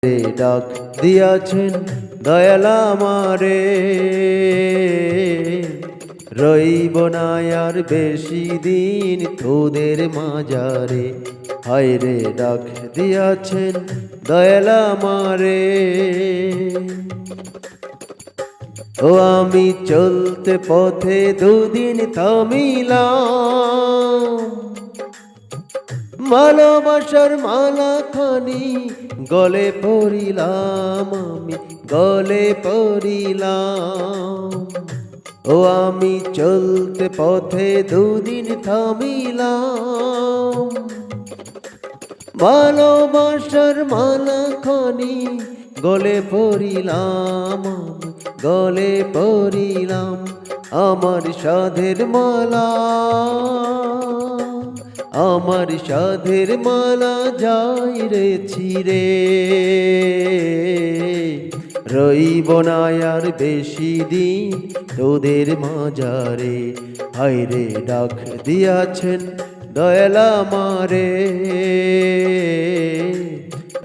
রে ডাক দিয়াছেন দয়াল আমারে, রইব না আর বেশি দিন তোদের মাঝারে। হায় রে ডাক দিয়াছেন দয়াল আমারে, ও আমি চলতে পথে দুদিন থামিলাম, ভালোবাসার মালা খানি গলে পড়িলাম, আমি গলে পড়িলাম। ও আমি চলতে পথে দুদিন থামিলাম, ভালোবাসার মালা খানি গলে পড়িলাম, আমি গলে পড়িলাম। আমার সাধের মালা, আমার সাধের মালা যাই রে ছিঁড়ে, রইব না আর বেশি দিন তোদের মাঝারে। হায় রে ডাক দিয়াছেন দয়াল আমারে,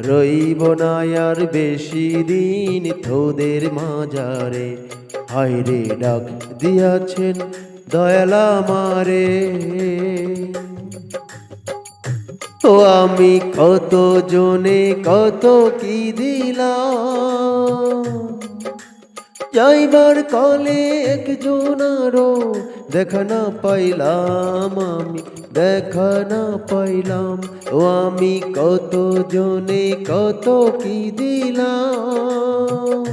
রইব না আর বেশি দিন তোদের মাঝারে। হায় রে ডাক দিয়াছেন দয়াল আমারে। ও আমি কত জনে কত কি দিলাম, যাইবার কলে একজনারও দেখা না পাইলাম, আমি দেখা না পাইলাম। ও আমি কত জনে কত কি দিলাম,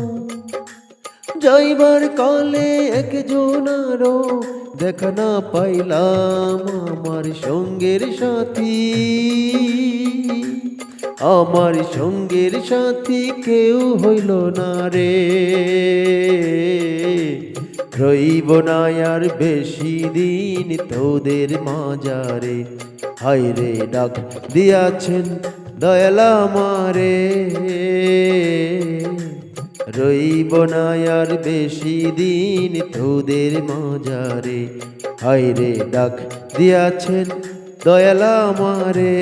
যাইবার কলে একজনারও দেখা না পাইলাম। আমার সঙ্গের সাথী, আমার সঙ্গের সাথী কেউ হইল না রে, রইব না আর বেশি দিন তোদের মাঝারে। হায় রে ডাক দিয়াছেন দয়াল আমারে, রইব না আর বেশি দিন তোদের মাঝারে। হায় রে ডাক দিয়াছেন দয়াল আমারে।